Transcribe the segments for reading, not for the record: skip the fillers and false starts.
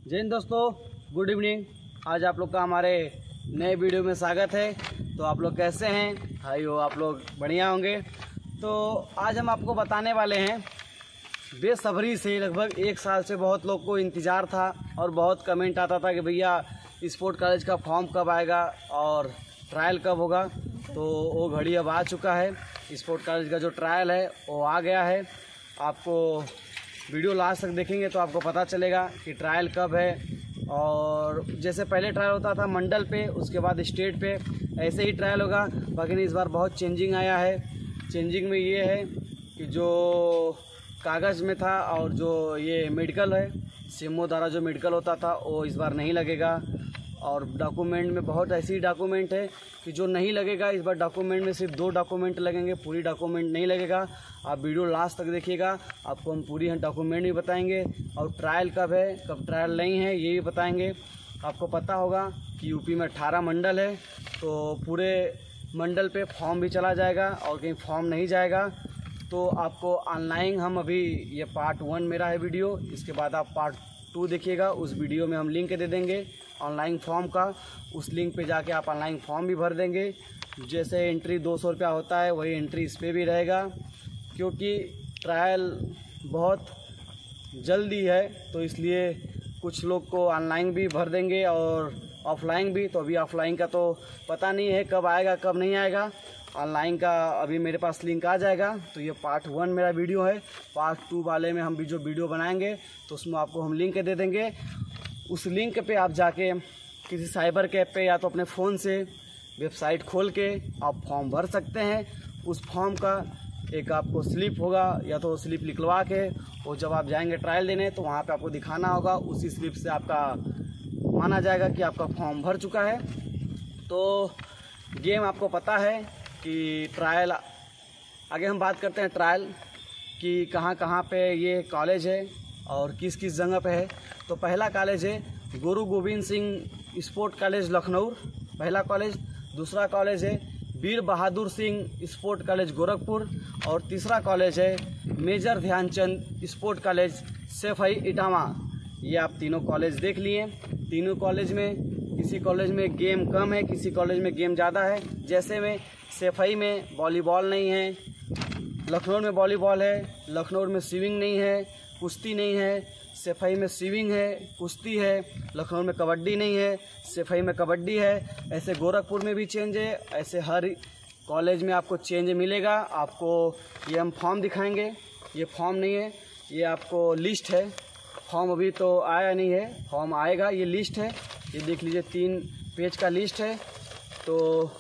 जय हिंद दोस्तों, good evening. आज आप लोग का हमारे नए वीडियो में स्वागत है। तो आप लोग कैसे हैं? भाई हो आप लोग बढ़िया होंगे। तो आज हम आपको बताने वाले हैं, बेसब्री से लगभग 1 साल से बहुत लोग को इंतज़ार था और बहुत कमेंट आता था कि भैया स्पोर्ट कॉलेज का फॉर्म कब आएगा और ट्रायल कब होगा। तो वो घड़ी अब आ चुका है। स्पोर्ट कॉलेज का जो ट्रायल है वो आ गया है। आपको वीडियो लास्ट तक देखेंगे तो आपको पता चलेगा कि ट्रायल कब है। और जैसे पहले ट्रायल होता था मंडल पे, उसके बाद स्टेट पे, ऐसे ही ट्रायल होगा। बाकी इस बार बहुत चेंजिंग आया है। चेंजिंग में ये है कि जो कागज़ में था और जो ये मेडिकल है, सीएमओ द्वारा जो मेडिकल होता था वो इस बार नहीं लगेगा। और डॉक्यूमेंट में बहुत ऐसी डॉक्यूमेंट है कि जो नहीं लगेगा। इस बार डॉक्यूमेंट में सिर्फ 2 डॉक्यूमेंट लगेंगे, पूरी डॉक्यूमेंट नहीं लगेगा। आप वीडियो लास्ट तक देखिएगा, आपको हम पूरी डॉक्यूमेंट भी बताएंगे और ट्रायल कब है कब ट्रायल नहीं है ये भी बताएंगे। आपको पता होगा कि यूपी में 18 मंडल है, तो पूरे मंडल पे फॉर्म भी चला जाएगा और कहीं फॉर्म नहीं जाएगा तो आपको ऑनलाइन हम अभी ये पार्ट 1 मेरा है वीडियो, इसके बाद आप पार्ट 2 देखिएगा। उस वीडियो में हम लिंक दे देंगे ऑनलाइन फॉर्म का। उस लिंक पे जाके आप ऑनलाइन फॉर्म भी भर देंगे। जैसे एंट्री 200 रुपया होता है वही एंट्री इस पर भी रहेगा, क्योंकि ट्रायल बहुत जल्दी है तो इसलिए कुछ लोग को ऑनलाइन भी भर देंगे और ऑफलाइन भी। तो अभी ऑफलाइन का तो पता नहीं है कब आएगा कब नहीं आएगा। ऑनलाइन का अभी मेरे पास लिंक आ जाएगा। तो ये पार्ट 1 मेरा वीडियो है। पार्ट 2 वाले में हम भी जो वीडियो बनाएंगे तो उसमें आपको हम लिंक दे देंगे। उस लिंक पे आप जाके किसी साइबर कैफ़े पे या तो अपने फ़ोन से वेबसाइट खोल के आप फॉर्म भर सकते हैं। उस फॉर्म का एक आपको स्लिप होगा, या तो स्लिप निकलवा के और जब आप जाएंगे ट्रायल देने तो वहाँ पे आपको दिखाना होगा। उसी स्लिप से आपका माना जाएगा कि आपका फॉर्म भर चुका है। तो गेम आपको पता है कि ट्रायल, आगे हम बात करते हैं ट्रायल कि कहाँ कहाँ पे ये कॉलेज है और किस किस जगह पे है। तो पहला कॉलेज है गुरु गोविंद सिंह स्पोर्ट कॉलेज लखनऊ, पहला कॉलेज। दूसरा कॉलेज है वीर बहादुर सिंह स्पोर्ट कॉलेज गोरखपुर। और तीसरा कॉलेज है major Dhyanchand sport college Saifai Etawah. ये आप तीनों कॉलेज देख लिए। तीनों कॉलेज में किसी कॉलेज में गेम कम है, किसी कॉलेज में गेम ज़्यादा है। जैसे में सैफई में वॉलीबॉल नहीं है, लखनऊ में वॉलीबॉल है, लखनऊ में स्विमिंग नहीं है, कुश्ती नहीं है। सैफई में स्विमिंग है, कुश्ती है। लखनऊ में कबड्डी नहीं है, सैफई में कबड्डी है। ऐसे गोरखपुर में भी चेंज है। ऐसे हर कॉलेज में आपको चेंज मिलेगा। आपको ये हम फॉर्म दिखाएंगे। ये फॉर्म नहीं है, ये आपको लिस्ट है। फॉर्म अभी तो आया नहीं है, फॉर्म आएगा। ये लिस्ट है, ये देख लीजिए 3 पेज का लिस्ट है। तो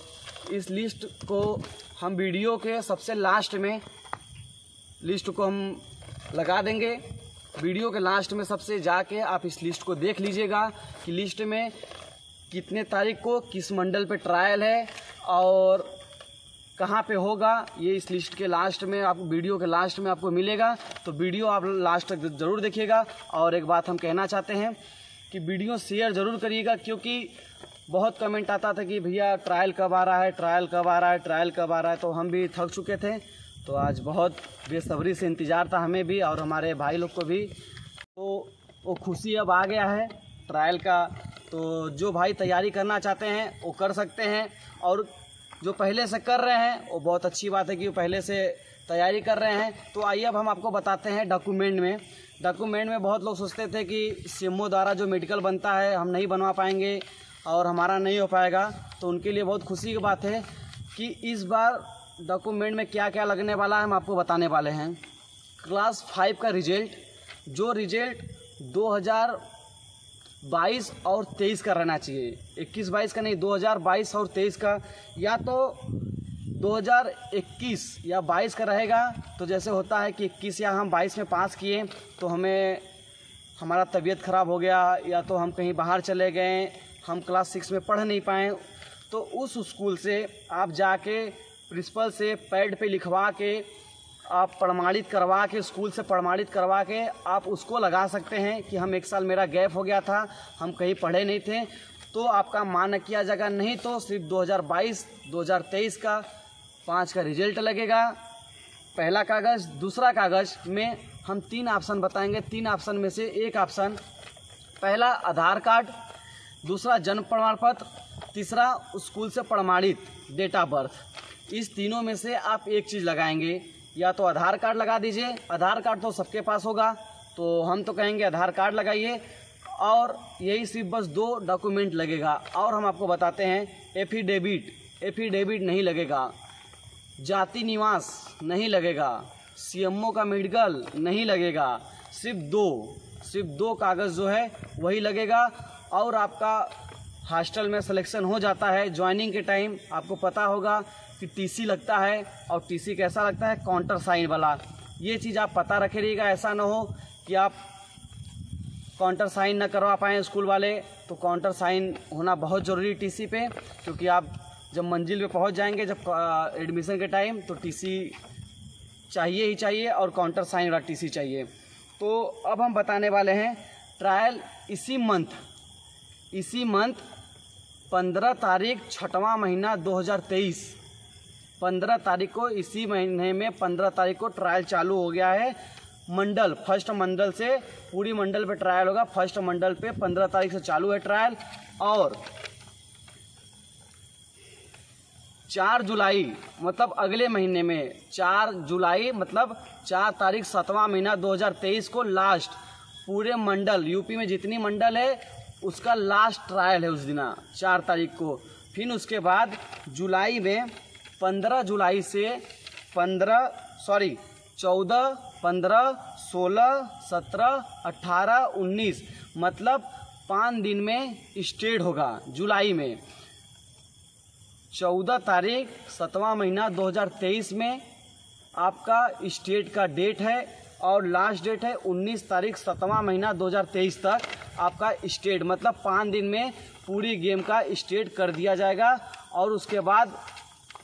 इस लिस्ट को हम वीडियो के सबसे लास्ट में लिस्ट को हम लगा देंगे। वीडियो के लास्ट में सबसे जाके आप इस लिस्ट को देख लीजिएगा कि लिस्ट में कितने तारीख को किस मंडल पे ट्रायल है और कहाँ पे होगा। ये इस लिस्ट के लास्ट में आपको, वीडियो के लास्ट में आपको मिलेगा। तो वीडियो आप लास्ट तक ज़रूर देखिएगा। और एक बात हम कहना चाहते हैं कि वीडियो शेयर ज़रूर करिएगा, क्योंकि बहुत कमेंट आता था कि भैया ट्रायल कब आ रहा है, ट्रायल कब आ रहा है, ट्रायल कब आ रहा है। तो हम भी थक चुके थे। तो आज बहुत बेसब्री से इंतज़ार था हमें भी और हमारे भाई लोग को भी। तो वो खुशी अब आ गया है ट्रायल का। तो जो भाई तैयारी करना चाहते हैं वो कर सकते हैं, और जो पहले से कर रहे हैं वो बहुत अच्छी बात है कि वो पहले से तैयारी कर रहे हैं। तो आइए अब हम आपको बताते हैं डॉक्यूमेंट में। डॉक्यूमेंट में बहुत लोग सोचते थे कि सीएमओ द्वारा जो मेडिकल बनता है हम नहीं बनवा पाएंगे और हमारा नहीं हो पाएगा। तो उनके लिए बहुत खुशी की बात है कि इस बार डॉक्यूमेंट में क्या क्या लगने वाला है हम आपको बताने वाले हैं। क्लास 5 का रिजल्ट, जो रिजल्ट 2022 और 23 का रहना चाहिए, 21-22 का नहीं, 2022 और 23 का। या तो 2021 या 22 का रहेगा तो जैसे होता है कि 21 या हम 22 में पास किए तो हमें हमारा तबीयत ख़राब हो गया या तो हम कहीं बाहर चले गए, हम क्लास 6 में पढ़ नहीं पाए, तो उस स्कूल से आप जाके प्रिंसिपल से पैड पे लिखवा के आप प्रमाणित करवा के, स्कूल से प्रमाणित करवा के आप उसको लगा सकते हैं कि हम 1 साल मेरा गैप हो गया था, हम कहीं पढ़े नहीं थे, तो आपका मान्य किया जाएगा। नहीं तो सिर्फ 2022 2023 का 5 का रिजल्ट लगेगा, पहला कागज़। दूसरा कागज़ में हम 3 ऑप्शन बताएंगे। 3 ऑप्शन में से एक ऑप्शन पहला आधार कार्ड, दूसरा जन्म प्रमाण पत्र, तीसरा स्कूल से प्रमाणित डेट ऑफ बर्थ। इस तीनों में से आप एक चीज़ लगाएंगे, या तो आधार कार्ड लगा दीजिए। आधार कार्ड तो सबके पास होगा, तो हम तो कहेंगे आधार कार्ड लगाइए। और यही सिर्फ बस 2 डॉक्यूमेंट लगेगा। और हम आपको बताते हैं एफिडेविट नहीं लगेगा, जाति निवास नहीं लगेगा, सीएमओ का मेडिकल नहीं लगेगा। सिर्फ दो कागज़ जो है वही लगेगा। और आपका हॉस्टल में सिलेक्शन हो जाता है ज्वाइनिंग के टाइम, आपको पता होगा कि टीसी लगता है। और टीसी कैसा लगता है? काउंटर साइन वाला। ये चीज़ आप पता रखे रहिएगा, ऐसा ना हो कि आप काउंटर साइन ना करवा पाएँ स्कूल वाले। तो काउंटर साइन होना बहुत ज़रूरी टीसी पे, क्योंकि आप जब मंजिल पे पहुंच जाएंगे, जब एडमिशन के टाइम, तो टीसी चाहिए ही चाहिए और काउंटर साइन वाला टीसी चाहिए। तो अब हम बताने वाले हैं ट्रायल इसी मंथ 15 तारीख 6वां महीना 2023, 15 तारीख को, इसी महीने में 15 तारीख को ट्रायल चालू हो गया है। फर्स्ट मंडल से पूरी मंडल पे ट्रायल होगा। फर्स्ट मंडल पे 15 तारीख से चालू है ट्रायल। और 4 जुलाई मतलब अगले महीने में, 4 जुलाई मतलब 4 तारीख 7वां महीना 2023 को लास्ट पूरे मंडल, यूपी में जितनी मंडल है उसका लास्ट ट्रायल है उस दिन 4 तारीख को। फिर उसके बाद जुलाई में 14, 15, 16, 17, 18, 19 मतलब 5 दिन में स्टेट होगा। जुलाई में 14 तारीख 7वां महीना 2023 में आपका स्टेट का डेट है। और लास्ट डेट है 19 तारीख 7वां महीना 2023 तक आपका स्टेट, मतलब 5 दिन में पूरी गेम का स्टेट कर दिया जाएगा। और उसके बाद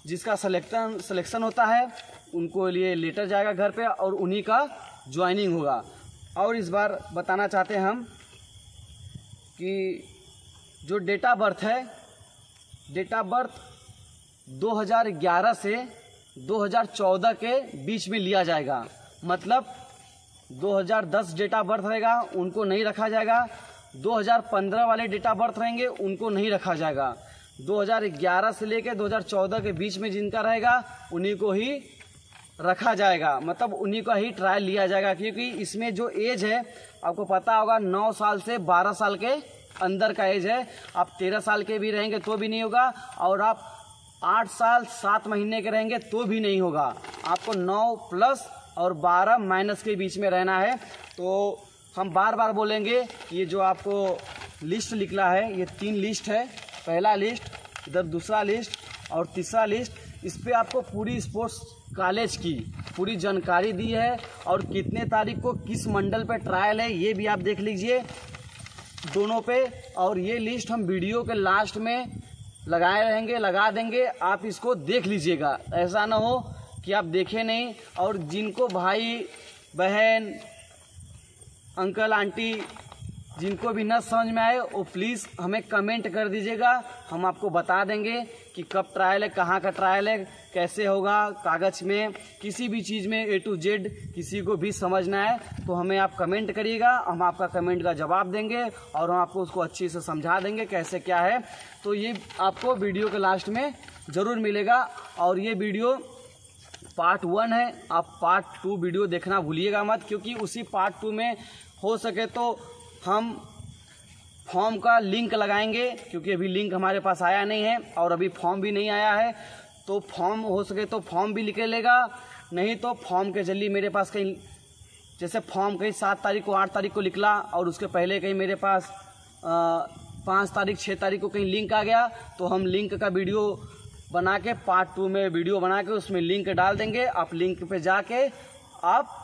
जिसका सिलेक्शन होता है उनको लिए लेटर जाएगा घर पे, और उन्हीं का ज्वाइनिंग होगा। और इस बार बताना चाहते हैं हम कि जो डेट ऑफ बर्थ है, डेट ऑफ बर्थ 2011 से 2014 के बीच में लिया जाएगा। मतलब 2010 डेट ऑफ बर्थ रहेगा उनको नहीं रखा जाएगा, 2015 वाले डेट ऑफ बर्थ रहेंगे उनको नहीं रखा जाएगा, 2011 से लेकर 2014 के बीच में जिनका रहेगा उन्हीं को ही रखा जाएगा। मतलब उन्हीं का ही ट्रायल लिया जाएगा, क्योंकि इसमें जो एज है आपको पता होगा 9 साल से 12 साल के अंदर का एज है। आप 13 साल के भी रहेंगे तो भी नहीं होगा, और आप 8 साल 7 महीने के रहेंगे तो भी नहीं होगा। आपको 9 प्लस और 12 माइनस के बीच में रहना है। तो हम बार बार बोलेंगे, ये जो आपको लिस्ट निकला है ये 3 लिस्ट है। पहला लिस्ट, इधर दूसरा लिस्ट और तीसरा लिस्ट। इस पे आपको पूरी स्पोर्ट्स कॉलेज की पूरी जानकारी दी है, और कितने तारीख को किस मंडल पे ट्रायल है ये भी आप देख लीजिए दोनों पे। और ये लिस्ट हम वीडियो के लास्ट में लगा देंगे, आप इसको देख लीजिएगा। ऐसा ना हो कि आप देखें नहीं। और जिनको भाई बहन अंकल आंटी जिनको भी न समझ में आए वो प्लीज़ हमें कमेंट कर दीजिएगा, हम आपको बता देंगे कि कब ट्रायल है, कहाँ का ट्रायल है, कैसे होगा। कागज़ में किसी भी चीज़ में A to Z किसी को भी समझना है तो हमें आप कमेंट करिएगा, हम आपका कमेंट का जवाब देंगे और हम आपको उसको अच्छे से समझा देंगे कैसे क्या है। तो ये आपको वीडियो के लास्ट में ज़रूर मिलेगा। और ये वीडियो पार्ट 1 है, आप पार्ट 2 वीडियो देखना भूलिएगा मत, क्योंकि उसी पार्ट 2 में हो सके तो हम फॉर्म का लिंक लगाएंगे, क्योंकि अभी लिंक हमारे पास आया नहीं है और अभी फॉर्म भी नहीं आया है। तो फॉर्म हो सके तो फॉर्म भी निकलेगा, नहीं तो फॉर्म के जल्दी मेरे पास कहीं, जैसे फॉर्म कहीं 7 तारीख को 8 तारीख को निकला और उसके पहले कहीं मेरे पास 5 तारीख 6 तारीख को कहीं लिंक आ गया, तो हम लिंक का वीडियो बना के पार्ट 2 में वीडियो बना के उसमें लिंक डाल देंगे। आप लिंक पे जाके आप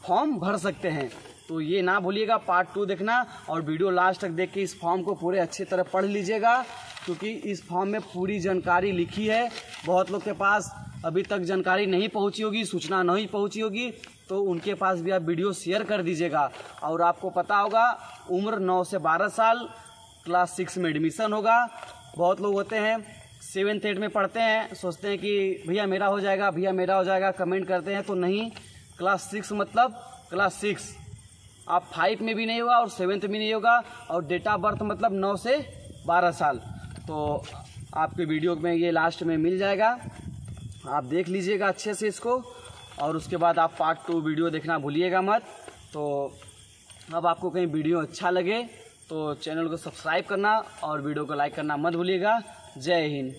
फॉर्म भर सकते हैं। तो ये ना भूलिएगा पार्ट 2 देखना, और वीडियो लास्ट तक देख के इस फॉर्म को पूरे अच्छी तरह पढ़ लीजिएगा, क्योंकि इस फॉर्म में पूरी जानकारी लिखी है। बहुत लोग के पास अभी तक जानकारी नहीं पहुंची होगी, सूचना नहीं पहुंची होगी, तो उनके पास भी आप वीडियो शेयर कर दीजिएगा। और आपको पता होगा उम्र 9 से 12 साल, क्लास 6 में एडमिशन होगा। बहुत लोग होते हैं 7th 8th में पढ़ते हैं, सोचते हैं कि भैया मेरा हो जाएगा, भैया मेरा हो जाएगा, कमेंट करते हैं, तो नहीं। क्लास 6 मतलब क्लास 6 आप 5 में भी नहीं होगा और 7th में नहीं होगा, और डेट ऑफ बर्थ मतलब 9 से 12 साल। तो आपके वीडियो में ये लास्ट में मिल जाएगा, आप देख लीजिएगा अच्छे से इसको, और उसके बाद आप पार्ट 2 वीडियो देखना भूलिएगा मत। तो अब आपको कहीं वीडियो अच्छा लगे तो चैनल को सब्सक्राइब करना और वीडियो को लाइक करना मत भूलिएगा। जय हिंद।